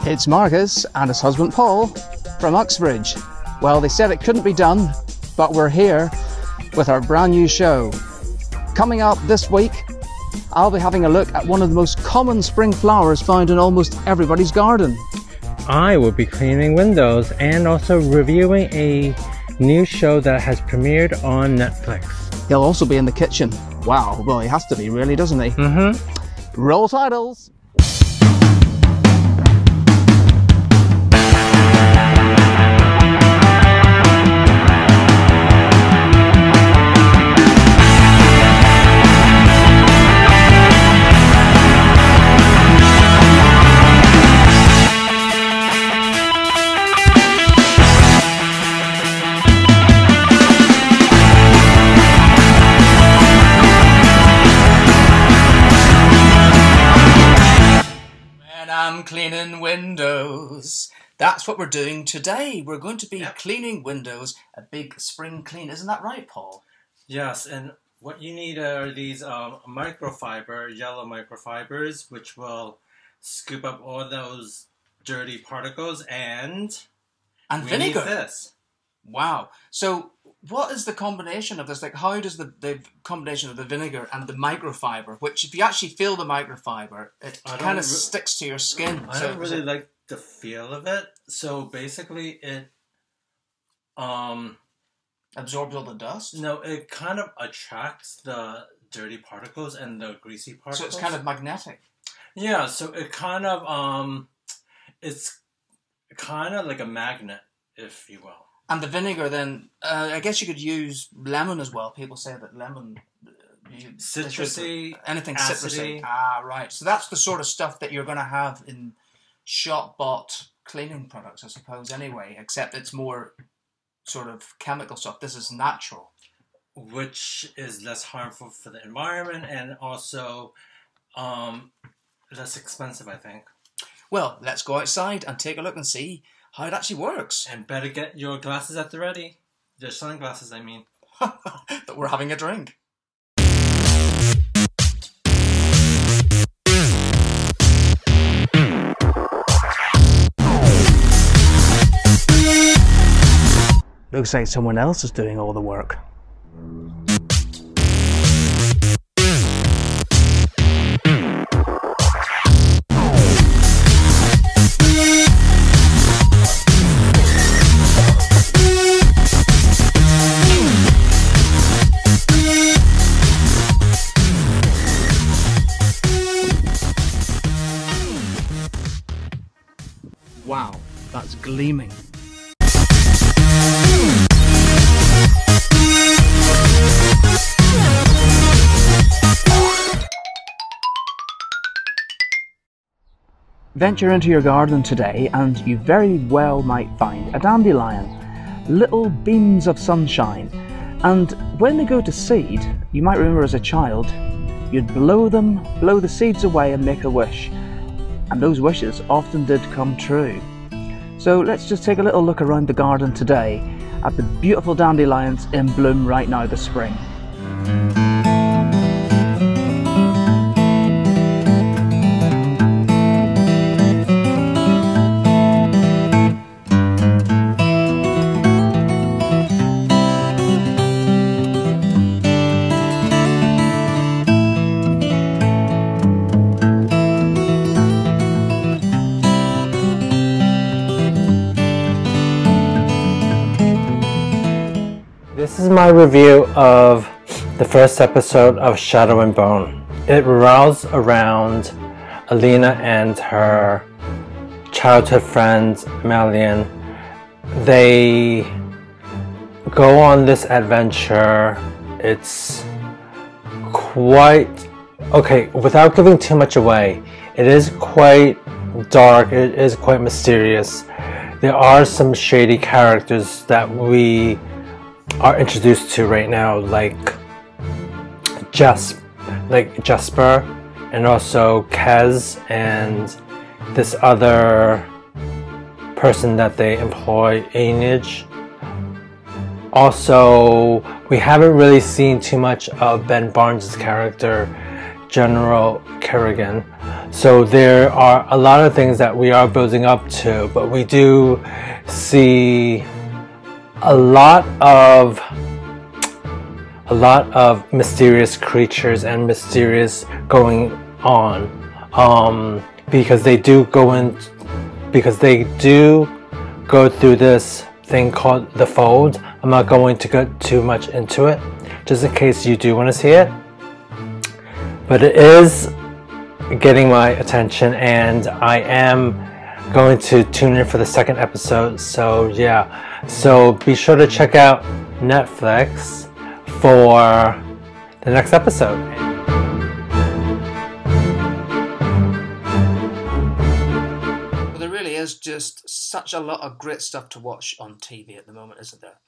It's Marcus and his husband Paul from Uxbridge. Well, they said it couldn't be done, but we're here with our brand new show. Coming up this week, I'll be having a look at one of the most common spring flowers found in almost everybody's garden. I will be cleaning windows and also reviewing a new show that has premiered on Netflix. He'll also be in the kitchen. Wow, well, he has to be, really, doesn't he? Roll titles! I'm cleaning windows. That's what we're doing today. We're going to be cleaning windows, a big spring clean. Isn't that right, Paul? Yes, and what you need are these microfiber, yellow microfibers, which will scoop up all those dirty particles, and vinegar. Need this. Wow. So what is the combination of this? Like, how does the combination of the vinegar and the microfiber, which if you actually feel the microfiber, it kind of sticks to your skin. I don't really like the feel of it. So basically it absorbs all the dust? No, it kind of attracts the dirty particles and the greasy particles. So it's kind of magnetic. Yeah, so it kind of it's kind of like a magnet, if you will. And the vinegar, then, I guess you could use lemon as well. People say that lemon... citrusy, anything acidy. Citrusy. Ah, right. So that's the sort of stuff that you're going to have in shop-bought cleaning products, I suppose, anyway, except it's more sort of chemical stuff. This is natural. Which is less harmful for the environment and also less expensive, I think. Well, let's go outside and take a look and see how it actually works. And better get your glasses at the ready. Your sunglasses, I mean. That we're having a drink. Looks like someone else is doing all the work. Wow, that's gleaming. Venture into your garden today and you very well might find a dandelion, little beams of sunshine, and when they go to seed, you might remember as a child, you'd blow the seeds away and make a wish. And those wishes often did come true. So let's just take a little look around the garden today at the beautiful dandelions in bloom right now this spring. This is my review of the first episode of Shadow and Bone. It revolves around Alina and her childhood friend Melian. They go on this adventure. It's quite... okay, without giving too much away, it is quite dark, it is quite mysterious. There are some shady characters that we are introduced to right now, like Jasper and also Kez and this other person that they employ, Ainage. Also, we haven't really seen too much of Ben Barnes' character General Kerrigan. So there are a lot of things that we are building up to, but we do see a lot of mysterious creatures and mysterious going on, because they do go through this thing called the Fold. I'm not going to go too much into it, just in case you do want to see it. But it is getting my attention, and I am going to tune in for the second episode. So yeah, so be sure to check out Netflix for the next episode. Well, there really is just such a lot of great stuff to watch on TV at the moment, isn't there?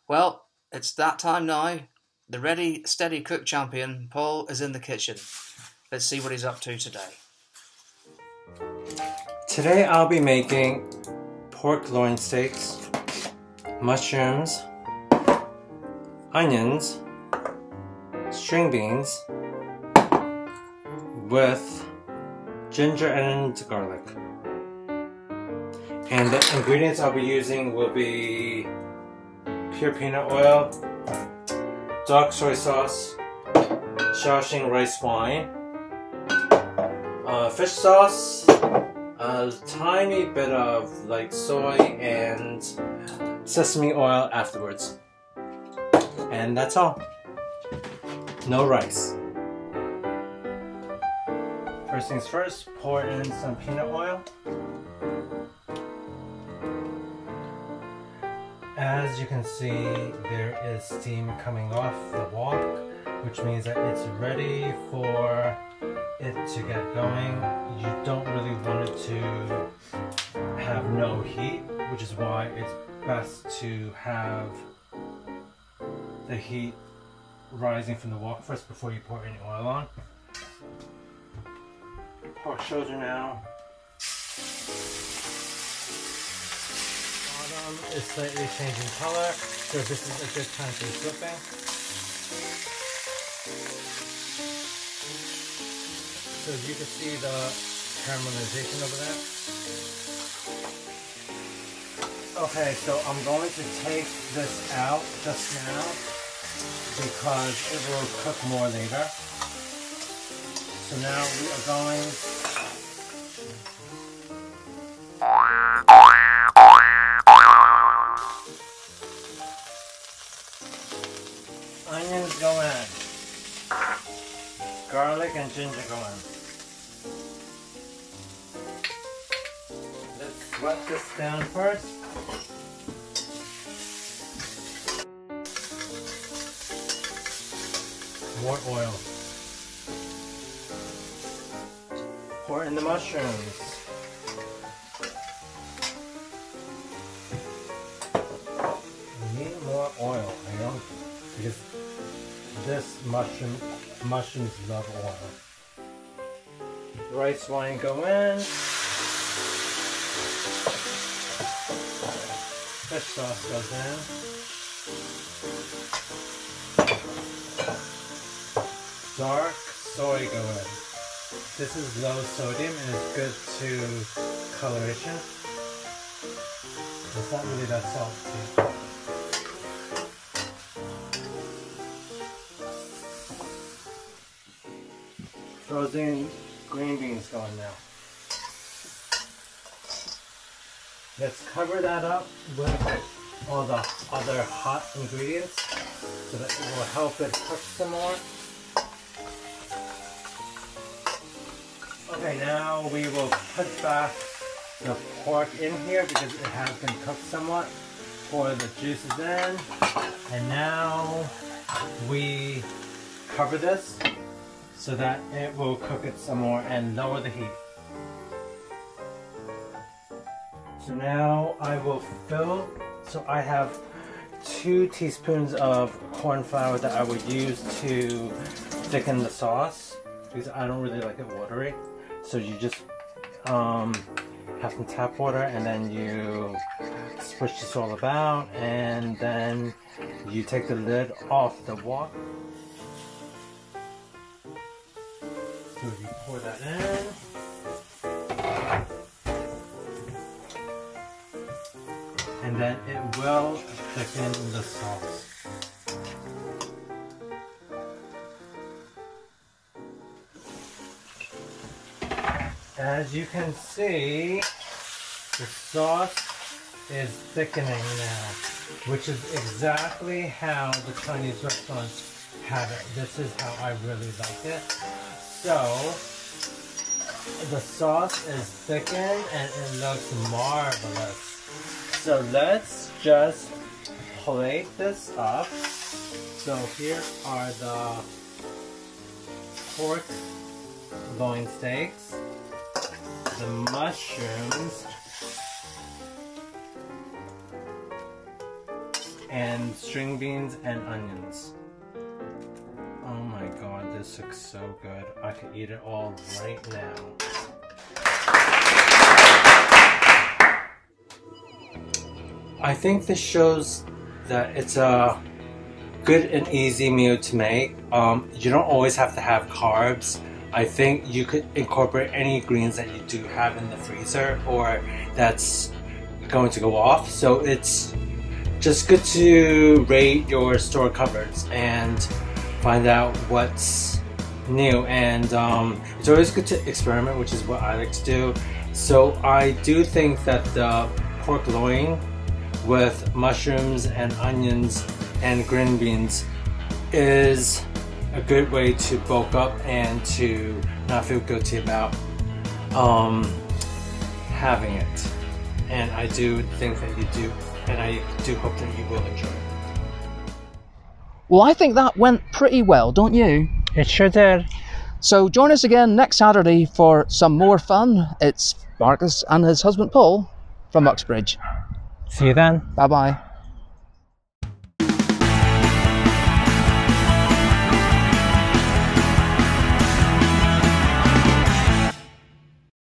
Well, it's that time now. The ready, steady cook champion, Paul, is in the kitchen. Let's see what he's up to today. Today I'll be making pork loin steaks, mushrooms, onions, string beans with ginger and garlic. And the ingredients I'll be using will be pure peanut oil, dark soy sauce, Shaoxing rice wine, fish sauce, a tiny bit of like soy, and sesame oil afterwards. And that's all. No rice. First things first, pour in some peanut oil. As you can see, there is steam coming off the wok, which means that it's ready for it to get going. You don't really want it to have no heat, which is why it's best to have the heat rising from the wok first before you pour any oil on. Pork shoulder now. Bottom is slightly changing color, so this is a good time for flipping. So you can see the caramelization over there. Okay, so I'm going to take this out just now because it will cook more later. So now we are going onions go in, garlic and ginger go in. Let's wet this down first. More oil. Pour in the mushrooms. We need more oil, you know, because this mushrooms love oil. Rice wine go in. Fish sauce goes in. Dark soy go in. This is low sodium and it's good to coloration. It's not really that salty. Frozen green beans going now. Let's cover that up with all the other hot ingredients so that it will help it cook some more. Okay, now we will put back the pork in here because it has been cooked somewhat. Pour the juices in, and now we cover this so that it will cook it some more and lower the heat. So now I will fill, so I have 2 teaspoons of corn flour that I would use to thicken the sauce because I don't really like it watery. So you just have some tap water and then you switch this all about, and then you take the lid off the wok. pour that in. And then it will thicken the sauce. As you can see, the sauce is thickening now, which is exactly how the Chinese restaurants have it. This is how I really like it. So, the sauce is thickened and it looks marvelous. So let's just plate this up. So here are the pork loin steaks, the mushrooms, and string beans and onions. Oh my god, this looks so good. I could eat it all right now. I think this shows that it's a good and easy meal to make. You don't always have to have carbs. I think you could incorporate any greens that you do have in the freezer or that's going to go off. So it's just good to rate your store cupboards and find out what's new. And it's always good to experiment, which is what I like to do. So I do think that the pork loin with mushrooms and onions and green beans is a good way to bulk up and to not feel guilty about having it. And I do think that you do, and I do hope that you will enjoy it. Well, I think that went pretty well, don't you? It sure did. So join us again next Saturday for some more fun. It's Marcus and his husband Paul from Uxbridge. See you then. Bye bye.